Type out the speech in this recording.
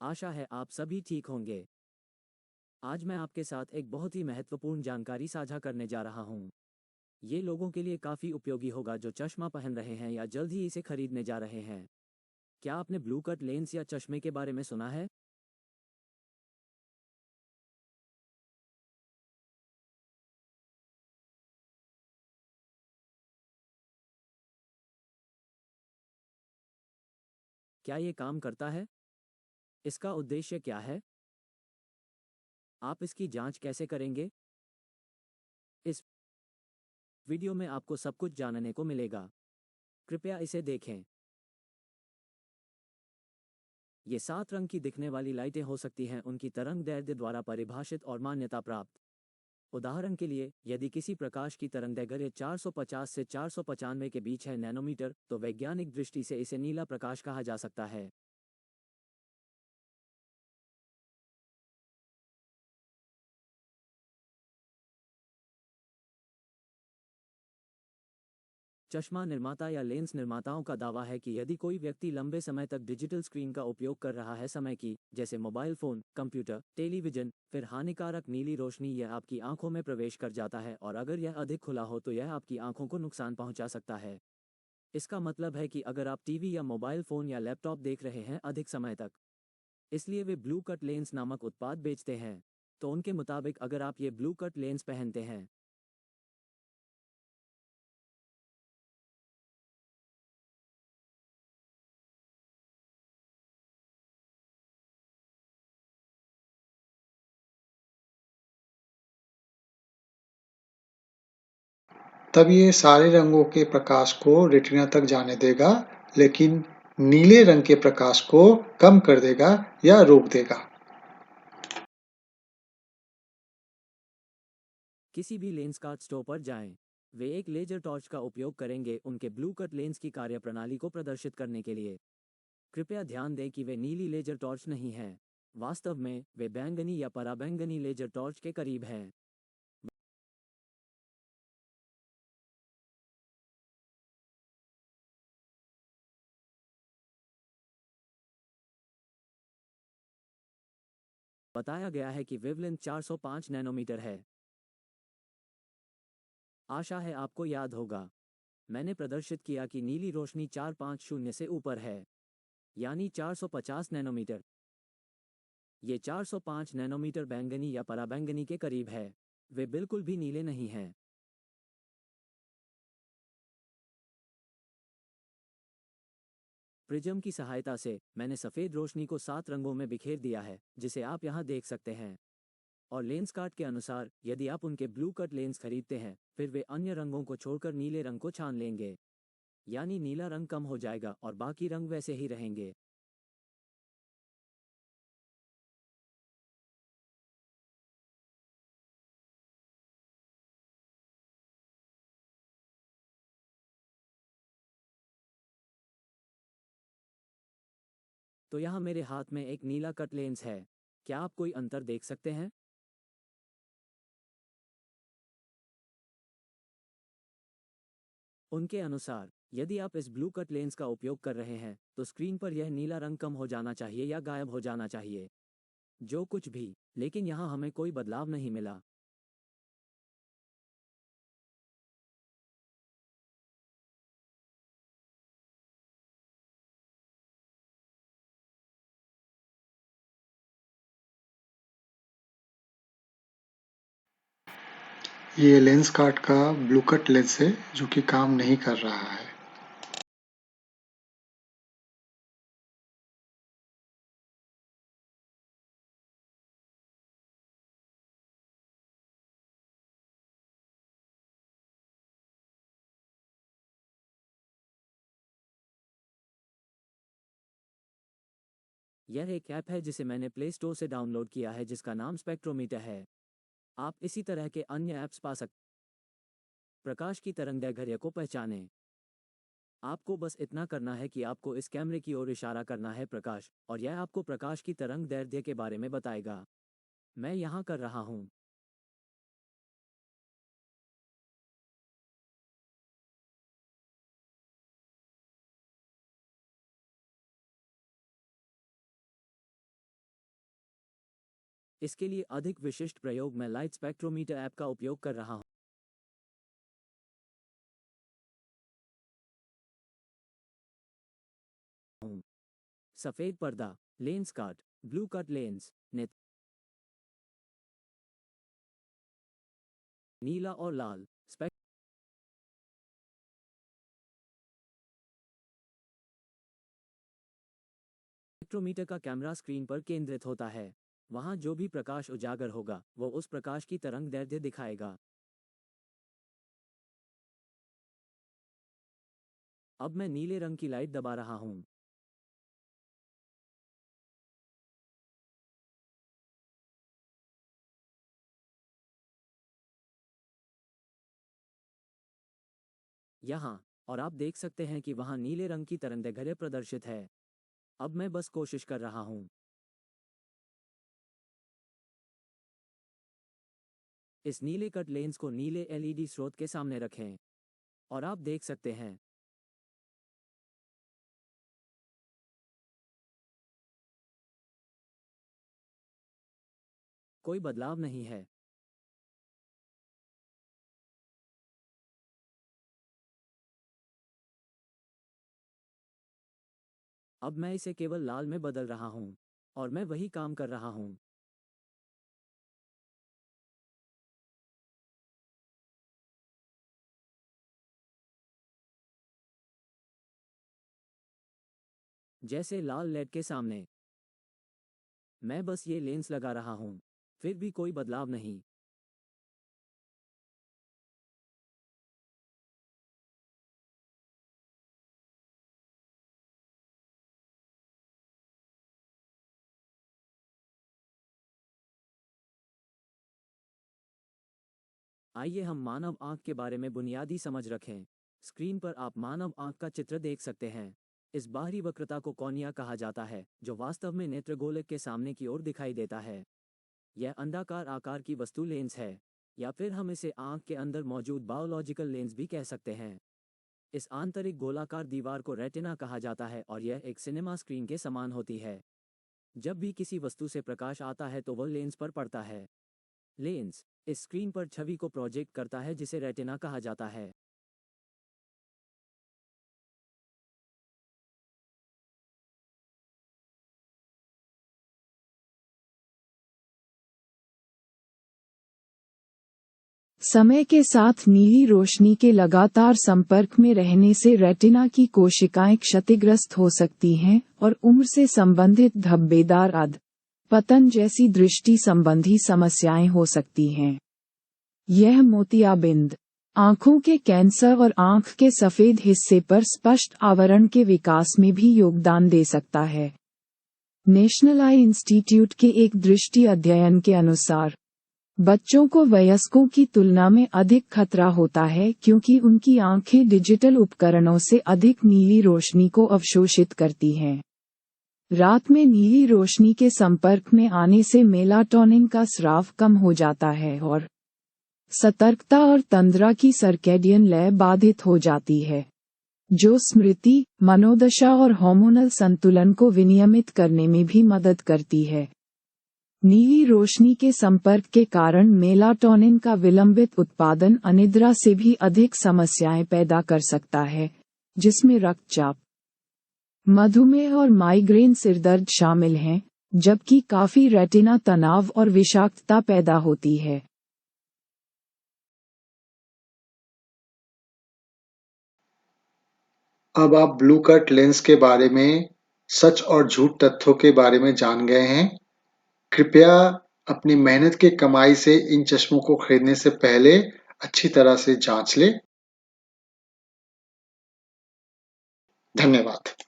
आशा है आप सभी ठीक होंगे। आज मैं आपके साथ एक बहुत ही महत्वपूर्ण जानकारी साझा करने जा रहा हूँ। ये लोगों के लिए काफ़ी उपयोगी होगा जो चश्मा पहन रहे हैं या जल्द ही इसे खरीदने जा रहे हैं। क्या आपने ब्लू कट लेंस या चश्मे के बारे में सुना है? क्या ये काम करता है? इसका उद्देश्य क्या है? आप इसकी जांच कैसे करेंगे? इस वीडियो में आपको सब कुछ जानने को मिलेगा। कृपया इसे देखें। ये 7 रंग की दिखने वाली लाइटें हो सकती हैं उनकी तरंगदैर्घ्य द्वारा परिभाषित और मान्यता प्राप्त। उदाहरण के लिए, यदि किसी प्रकाश की तरंगदैर्घ्य 450 से 495 के बीच है नैनोमीटर, तो वैज्ञानिक दृष्टि से इसे नीला प्रकाश कहा जा सकता है। चश्मा निर्माता या लेंस निर्माताओं का दावा है कि यदि कोई व्यक्ति लंबे समय तक डिजिटल स्क्रीन का उपयोग कर रहा है समय की, जैसे मोबाइल फ़ोन, कंप्यूटर, टेलीविज़न, फिर हानिकारक नीली रोशनी यह आपकी आंखों में प्रवेश कर जाता है और अगर यह अधिक खुला हो तो यह आपकी आंखों को नुकसान पहुंचा सकता है। इसका मतलब है कि अगर आप टीवी या मोबाइल फ़ोन या लैपटॉप देख रहे हैं अधिक समय तक, इसलिए वे ब्लू कट लेंस नामक उत्पाद बेचते हैं। तो उनके मुताबिक अगर आप ये ब्लू कट लेंस पहनते हैं, तब ये सारे रंगों के प्रकाश को रेटिना तक जाने देगा, लेकिन नीले रंग के प्रकाश को कम कर देगा या रोक देगा। किसी भी लेंस कार्ट स्टोर पर जाएं। वे एक लेजर टॉर्च का उपयोग करेंगे उनके ब्लू कट लेंस की कार्यप्रणाली को प्रदर्शित करने के लिए। कृपया ध्यान दें कि वे नीली लेजर टॉर्च नहीं हैं। वास्तव में वे बैंगनी या पराबैंगनी लेजर टॉर्च के करीब हैं। बताया गया है कि वेवलेंथ 405 नैनोमीटर है। आशा है आपको याद होगा। मैंने प्रदर्शित किया कि नीली रोशनी 450 से ऊपर है, यानी 450 नैनोमीटर। ये 405 नैनोमीटर बैंगनी या पराबैंगनी के करीब है। वे बिल्कुल भी नीले नहीं हैं। प्रिज्म की सहायता से मैंने सफ़ेद रोशनी को 7 रंगों में बिखेर दिया है, जिसे आप यहाँ देख सकते हैं। और लेंस कार्ट के अनुसार यदि आप उनके ब्लू कट लेंस खरीदते हैं, फिर वे अन्य रंगों को छोड़कर नीले रंग को छान लेंगे। यानी नीला रंग कम हो जाएगा और बाकी रंग वैसे ही रहेंगे। तो यहाँ मेरे हाथ में एक नीला कट लेंस है। क्या आप कोई अंतर देख सकते हैं? उनके अनुसार, यदि आप इस ब्लू कट लेंस का उपयोग कर रहे हैं, तो स्क्रीन पर यह नीला रंग कम हो जाना चाहिए या गायब हो जाना चाहिए। जो कुछ भी, लेकिन यहाँ हमें कोई बदलाव नहीं मिला। ये लेंस कार्ट का ब्लू कट लेंस है जो कि काम नहीं कर रहा है। यह एक ऐप है जिसे मैंने प्ले स्टोर से डाउनलोड किया है जिसका नाम स्पेक्ट्रोमीटर है। आप इसी तरह के अन्य ऐप्स पा सकते। प्रकाश की तरंगदैर्घ्य को पहचानें। आपको बस इतना करना है कि आपको इस कैमरे की ओर इशारा करना है प्रकाश, और यह आपको प्रकाश की तरंगदैर्घ्य के बारे में बताएगा। मैं यहाँ कर रहा हूँ। इसके लिए अधिक विशिष्ट प्रयोग में लाइट स्पेक्ट्रोमीटर ऐप का उपयोग कर रहा हूँ। सफ़ेद पर्दा, lens cut, blue cut lens, नीला और लाल स्पेक्ट्रोमीटर का कैमरा स्क्रीन पर केंद्रित होता है। वहां जो भी प्रकाश उजागर होगा वो उस प्रकाश की तरंगदैर्घ्य दिखाएगा। अब मैं नीले रंग की लाइट दबा रहा हूं। यहाँ और आप देख सकते हैं कि वहां नीले रंग की तरंगदैर्घ्य प्रदर्शित है। अब मैं बस कोशिश कर रहा हूं। इस नीले कट लेंस को नीले एलईडी स्रोत के सामने रखें और आप देख सकते हैं कोई बदलाव नहीं है। अब मैं इसे केवल लाल में बदल रहा हूं और मैं वही काम कर रहा हूं। जैसे लाल लेड के सामने मैं बस ये लेंस लगा रहा हूं, फिर भी कोई बदलाव नहीं। आइए हम मानव आंख के बारे में बुनियादी समझ रखें। स्क्रीन पर आप मानव आंख का चित्र देख सकते हैं। इस बाहरी वक्रता को कॉर्निया कहा जाता है, जो वास्तव में नेत्रगोलक के सामने की ओर दिखाई देता है। यह अंडाकार आकार की वस्तु लेंस है, या फिर हम इसे आंख के अंदर मौजूद बायोलॉजिकल लेंस भी कह सकते हैं। इस आंतरिक गोलाकार दीवार को रेटिना कहा जाता है और यह एक सिनेमा स्क्रीन के समान होती है। जब भी किसी वस्तु से प्रकाश आता है तो वह लेंस पर पड़ता है। लेंस इस स्क्रीन पर छवि को प्रोजेक्ट करता है जिसे रेटिना कहा जाता है। समय के साथ नीली रोशनी के लगातार संपर्क में रहने से रेटिना की कोशिकाएं क्षतिग्रस्त हो सकती हैं और उम्र से संबंधित धब्बेदार अध पतन जैसी दृष्टि संबंधी समस्याएं हो सकती हैं। यह मोतियाबिंद आंखों के कैंसर और आंख के सफेद हिस्से पर स्पष्ट आवरण के विकास में भी योगदान दे सकता है। नेशनल आई इंस्टीट्यूट के एक दृष्टि अध्ययन के अनुसार बच्चों को वयस्कों की तुलना में अधिक खतरा होता है क्योंकि उनकी आंखें डिजिटल उपकरणों से अधिक नीली रोशनी को अवशोषित करती हैं। रात में नीली रोशनी के संपर्क में आने से मेलाटोनिन का स्राव कम हो जाता है और सतर्कता और तंद्रा की सर्कैडियन लय बाधित हो जाती है, जो स्मृति, मनोदशा और हार्मोनल संतुलन को विनियमित करने में भी मदद करती है। नीली रोशनी के संपर्क के कारण मेलाटोनिन का विलंबित उत्पादन अनिद्रा से भी अधिक समस्याएं पैदा कर सकता है, जिसमें रक्तचाप, मधुमेह और माइग्रेन सिरदर्द शामिल हैं, जबकि काफी रेटिना तनाव और विषाक्तता पैदा होती है। अब आप ब्लू कट लेंस के बारे में सच और झूठ तथ्यों के बारे में जान गए हैं। कृपया अपनी मेहनत की कमाई से इन चश्मों को खरीदने से पहले अच्छी तरह से जांच लें। धन्यवाद।